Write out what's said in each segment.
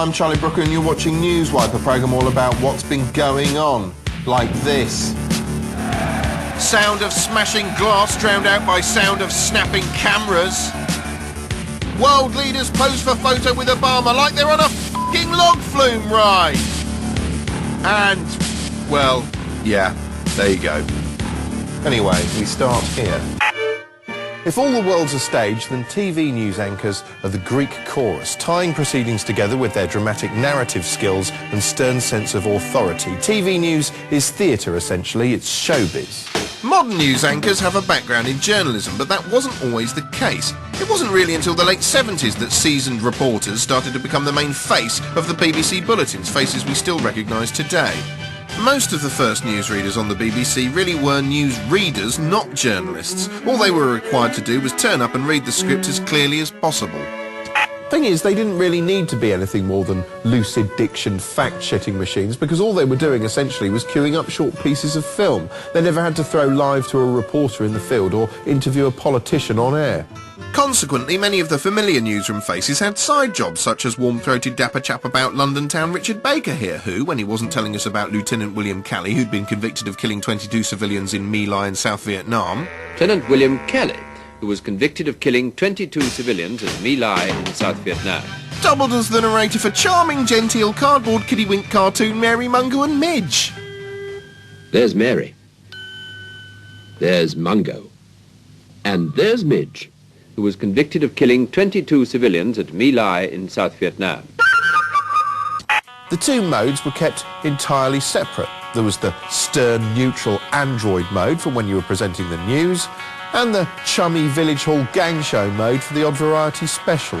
I'm Charlie Brooker and you're watching Newswipe, a programme all about what's been going on. Like this. Sound of smashing glass drowned out by sound of snapping cameras. World leaders pose for photo with Obama like they're on a f***ing log flume ride. And, well, yeah, there you go. Anyway, we start here. If all the world's a stage, then TV news anchors are the Greek chorus, tying proceedings together with their dramatic narrative skills and stern sense of authority. TV news is theatre, essentially. It's showbiz. Modern news anchors have a background in journalism, but that wasn't always the case. It wasn't really until the late 70s that seasoned reporters started to become the main face of the BBC bulletins, faces we still recognise today. Most of the first newsreaders on the BBC really were news readers, not journalists. All they were required to do was turn up and read the script as clearly as possible. Thing is, they didn't really need to be anything more than lucid diction fact-checking machines, because all they were doing essentially was queuing up short pieces of film. They never had to throw live to a reporter in the field or interview a politician on air. Consequently, many of the familiar newsroom faces had side jobs, such as warm-throated dapper chap about London town Richard Baker here, who, when he wasn't telling us about Lieutenant William Kelly, who'd been convicted of killing 22 civilians in My Lai in South Vietnam... Lieutenant William Kelly, who was convicted of killing 22 civilians in My Lai in South Vietnam. Doubled as the narrator for charming, genteel, cardboard kiddie-wink cartoon Mary Mungo and Midge. There's Mary. There's Mungo. And there's Midge, who was convicted of killing 22 civilians at My Lai in South Vietnam. The two modes were kept entirely separate. There was the stern, neutral android mode for when you were presenting the news, and the chummy village hall gang show mode for the odd variety special.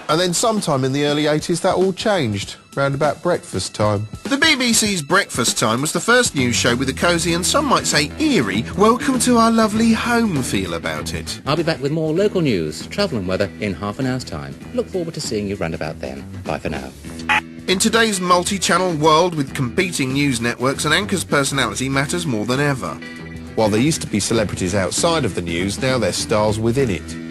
And then sometime in the early 80s that all changed, round about breakfast time. The BBC's Breakfast Time was the first news show with a cosy and some might say eerie welcome to our lovely home feel about it. I'll be back with more local news, travel and weather in half an hour's time. Look forward to seeing you round about then. Bye for now. In today's multi-channel world with competing news networks, an anchor's personality matters more than ever. While there used to be celebrities outside of the news, now they're stars within it.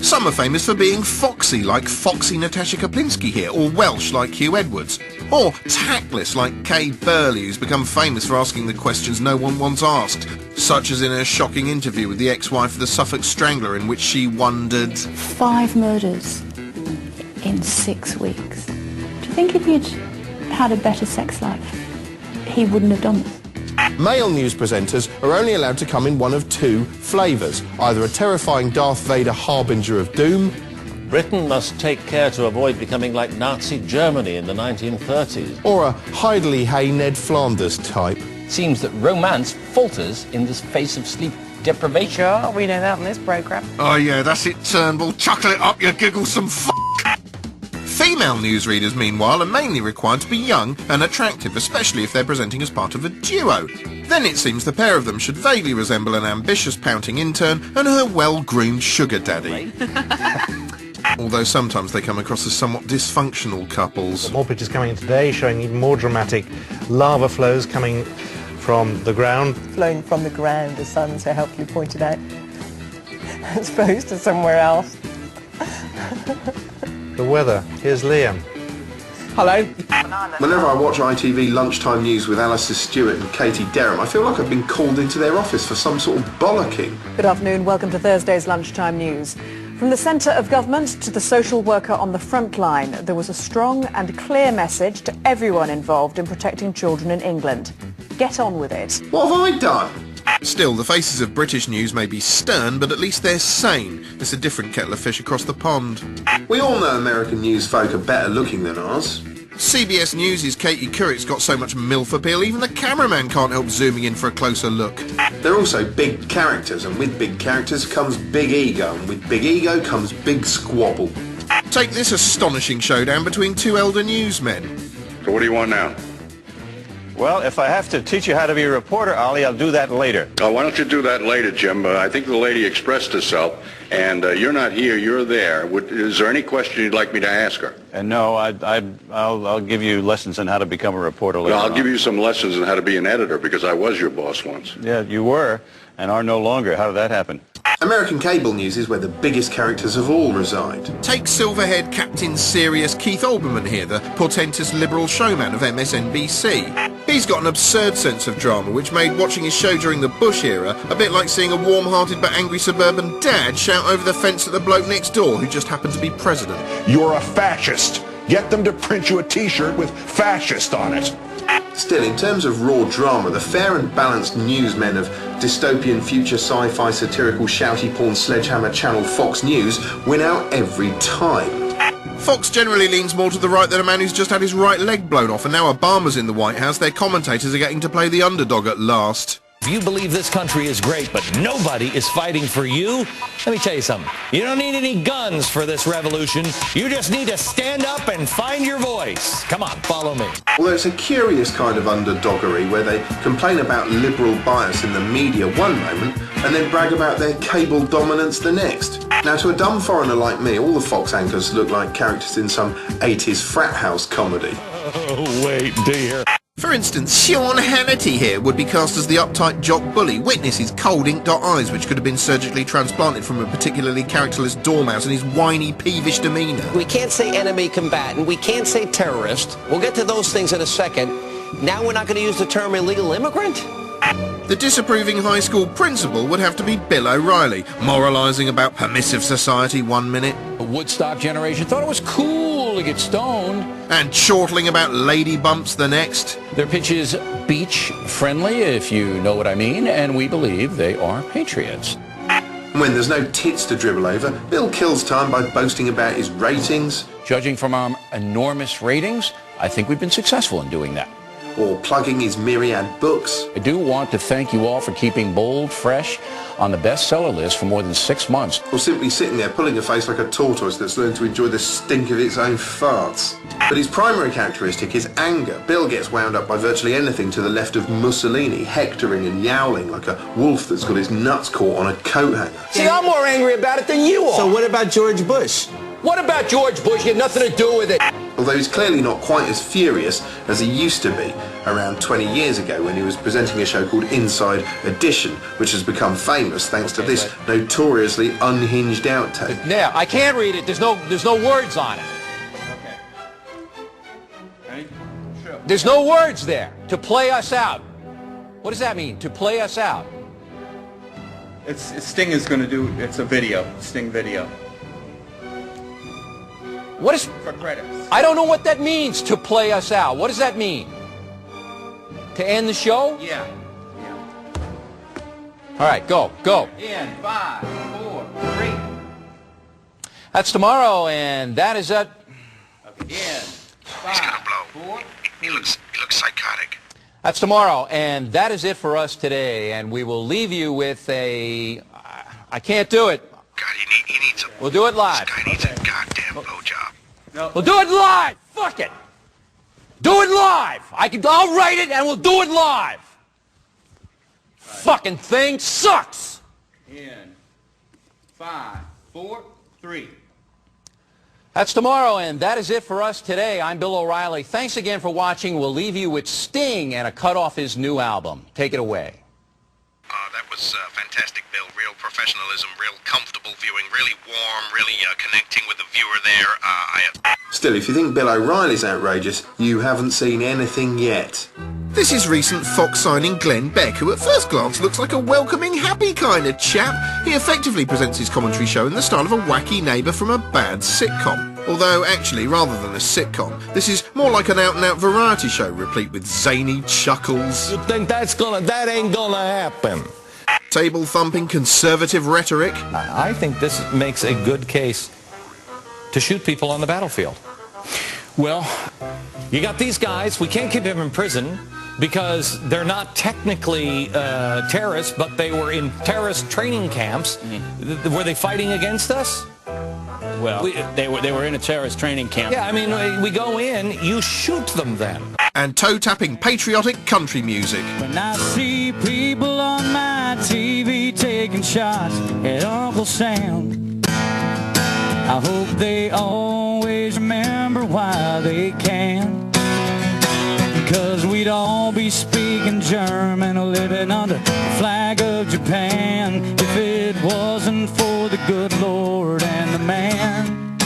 Some are famous for being foxy, like foxy Natasha Kaplinsky here, or Welsh, like Hugh Edwards, or tactless, like Kay Burley, who's become famous for asking the questions no one wants asked, such as in her shocking interview with the ex-wife of the Suffolk Strangler, in which she wondered... 5 murders in 6 weeks. Do you think if he'd had a better sex life, he wouldn't have done this? Male news presenters are only allowed to come in one of 2 flavours, either a terrifying Darth Vader harbinger of doom... Britain must take care to avoid becoming like Nazi Germany in the 1930s. ...or a Hidely Hay Ned Flanders type. Seems that romance falters in the face of sleep deprivation. Sure, we know that on this programme. Oh yeah, that's it, Turnbull. Chuckle it up, you gigglesome f***. Female newsreaders, meanwhile, are mainly required to be young and attractive, especially if they're presenting as part of a duo. Then it seems the pair of them should vaguely resemble an ambitious pouting intern and her well-groomed sugar daddy. Although sometimes they come across as somewhat dysfunctional couples. More pictures coming in today showing even more dramatic lava flows coming from the ground. Flowing from the ground, the sun so helpfully pointed out, as opposed to somewhere else. The weather. Here's Liam. Hello. Whenever I watch ITV Lunchtime News with Alistair Stewart and Katie Derham, I feel like I've been called into their office for some sort of bollocking. Good afternoon, welcome to Thursday's Lunchtime News. From the centre of government to the social worker on the front line, there was a strong and clear message to everyone involved in protecting children in England. Get on with it. What have I done? Still, the faces of British news may be stern, but at least they're sane. It's a different kettle of fish across the pond. We all know American news folk are better looking than ours. CBS News' Katie Couric's got so much MILF appeal, even the cameraman can't help zooming in for a closer look. They're also big characters, and with big characters comes big ego, and with big ego comes big squabble. Take this astonishing showdown between 2 elder newsmen. So what do you want now? Well, if I have to teach you how to be a reporter, Ollie, I'll do that later. Oh, why don't you do that later, Jim? I think the lady expressed herself, and you're not here, you're there. Is there any question you'd like me to ask her? No, I'll give you lessons on how to become a reporter later I'll on. give you some lessons on how to be an editor, because I was your boss once. Yeah, you were, and are no longer. How did that happen? American cable news is where the biggest characters of all reside. Take silver-haired Captain Serious Keith Olbermann here, the portentous liberal showman of MSNBC. He's got an absurd sense of drama which made watching his show during the Bush era a bit like seeing a warm-hearted but angry suburban dad shout over the fence at the bloke next door who just happened to be president. You're a fascist. Get them to print you a t-shirt with fascist on it. Still, in terms of raw drama, the fair and balanced newsmen of dystopian future sci-fi satirical shouty porn sledgehammer channel Fox News win out every time. Fox generally leans more to the right than a man who's just had his right leg blown off, and now Obama's in the White House, their commentators are getting to play the underdog at last. If you believe this country is great, but nobody is fighting for you, let me tell you something. You don't need any guns for this revolution. You just need to stand up and find your voice. Come on, follow me. Although it's a curious kind of underdoggery where they complain about liberal bias in the media one moment and then brag about their cable dominance the next. Now, to a dumb foreigner like me, all the Fox anchors look like characters in some 80s frat house comedy. Oh, wait, dear. For instance, Sean Hannity here would be cast as the uptight jock bully. Witness his cold ink-dot eyes, which could have been surgically transplanted from a particularly characterless dormouse, and his whiny, peevish demeanour. We can't say enemy combatant. We can't say terrorist. We'll get to those things in a second. Now we're not going to use the term illegal immigrant? The disapproving high school principal would have to be Bill O'Reilly, moralising about permissive society one minute. The Woodstock generation thought it was cool to get stoned. And chortling about lady bumps the next. Their pitch is beach-friendly, if you know what I mean, and we believe they are patriots. When there's no tits to dribble over, Bill kills time by boasting about his ratings. Judging from our enormous ratings, I think we've been successful in doing that. Or plugging his myriad books. I do want to thank you all for keeping Bold fresh on the bestseller list for more than 6 months. Or simply sitting there pulling a face like a tortoise that's learned to enjoy the stink of its own farts. But his primary characteristic is anger. Bill gets wound up by virtually anything to the left of Mussolini, hectoring and yowling like a wolf that's got his nuts caught on a coat hanger. See, I'm more angry about it than you are. So what about George Bush? What about George Bush? You had nothing to do with it. Although he's clearly not quite as furious as he used to be around 20 years ago when he was presenting a show called Inside Edition, which has become famous thanks to this notoriously unhinged outtake. Yeah, I can't read it. There's no words on it. Okay. Sure. There's no words there. To play us out. What does that mean? To play us out? Sting is going to do. It's a video. Sting video. What is... For credits. I don't know what that means, to play us out. What does that mean? To end the show? Yeah. All right, go. In 5, 4, 3. That's tomorrow, and that is it. In 5, He's gonna blow. 4, 3. He looks psychotic. That's tomorrow, and that is it for us today. And we will leave you with a... I can't do it. God, he needs a... We'll do it live. This guy needs a goddamn blowjob. No. We'll do it live. Fuck it. Do it live. I'll write it and we'll do it live. Fucking thing sucks. In 5, 4, 3. That's tomorrow, and that is it for us today. I'm Bill O'Reilly. Thanks again for watching. We'll leave you with Sting and a cut off his new album. Take it away. That was fantastic, Bill. Real professionalism, real comfortable viewing, really warm, really connecting with the viewer there. Still, if you think Bill O'Reilly's outrageous, you haven't seen anything yet. This is recent Fox signing Glenn Beck, who at first glance looks like a welcoming, happy kind of chap. He effectively presents his commentary show in the style of a wacky neighbour from a bad sitcom. Although, actually, rather than a sitcom, this is more like an out-and-out variety show, replete with zany chuckles. You think that ain't gonna happen? Table-thumping conservative rhetoric. I think this makes a good case to shoot people on the battlefield. Well, you got these guys, we can't keep them in prison because they're not technically terrorists, but they were in terrorist training camps. Were they fighting against us? Well, they were in a terrorist training camp. Yeah, I mean, we go in, you shoot them then. And toe-tapping patriotic country music. When I see people on my TV taking shots at Uncle Sam, I hope they always remember why they can. 'cause we'd all be speaking German or living under the flag of Japan if it wasn't for the good Lord and the man.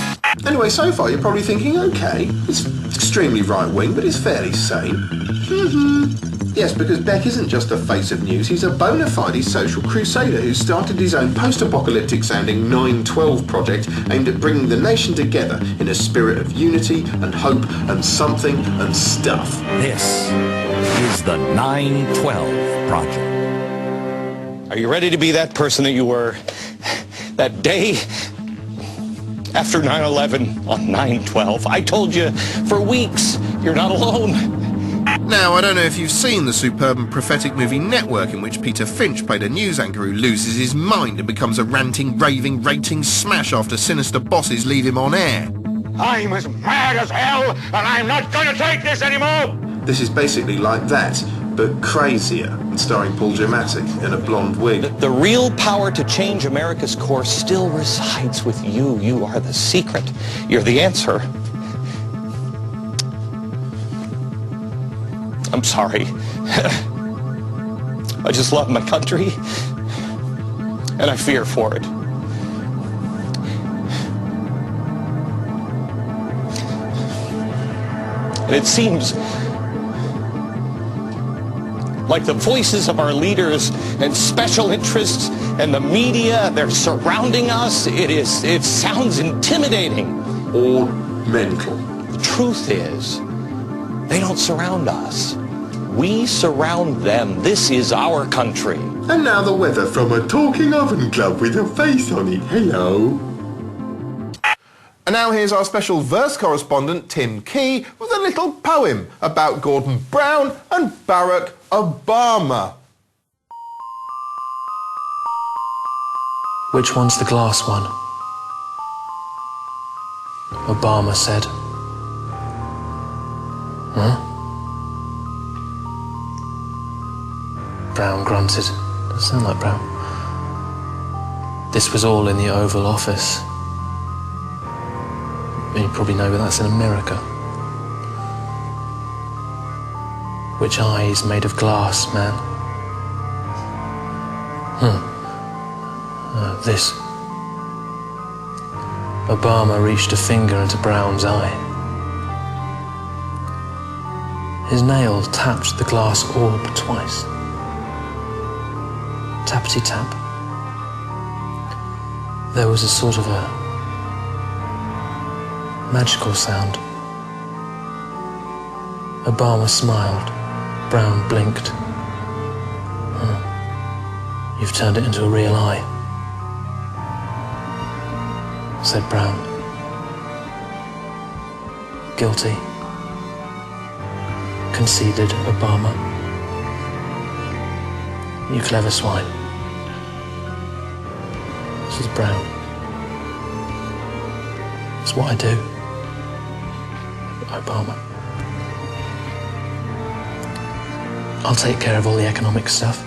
Anyway, so far you're probably thinking, okay, it's extremely right-wing, but it's fairly sane. Yes, because Beck isn't just the face of news, he's a bona fide social crusader who started his own post-apocalyptic sounding 9/12 project aimed at bringing the nation together in a spirit of unity and hope and something and stuff. This is the 9/12 Project. Are you ready to be that person that you were that day after 9/11 on 9/12? I told you for weeks, you're not alone. Now, I don't know if you've seen the superb and prophetic movie Network, in which Peter Finch played a news anchor who loses his mind and becomes a ranting, raving, rating smash after sinister bosses leave him on air. I'm as mad as hell, and I'm not going to take this anymore! This is basically like that, but crazier, and starring Paul Giamatti in a blonde wig. The real power to change America's course still resides with you. You are the secret. You're the answer. I'm sorry. I just love my country, and I fear for it. And it seems like the voices of our leaders and special interests and the media, they're surrounding us. It sounds intimidating. Or mental. The truth is, they don't surround us. We surround them. This is our country. And now the weather from a talking oven club with a face on it. Hello. And now here's our special verse correspondent, Tim Key, with a little poem about Gordon Brown and Barack Obama. Which one's the glass one? Obama said. Huh? Brown grunted. Doesn't sound like Brown. This was all in the Oval Office. You probably know that that's in America. Which eye's made of glass, man? This. Obama reached a finger into Brown's eye. His nail tapped the glass orb twice. Tappity-tap. There was a sort of a magical sound. Obama smiled. Brown blinked. You've turned it into a real eye, said Brown. Guilty, conceded Obama. You clever swine, says Brown. It's what I do, Obama. I'll take care of all the economic stuff.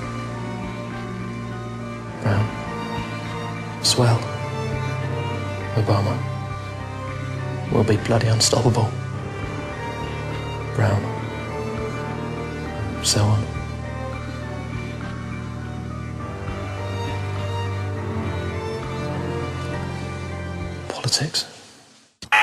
Brown. Swell, Obama. We'll be bloody unstoppable. Brown. So on. Politics.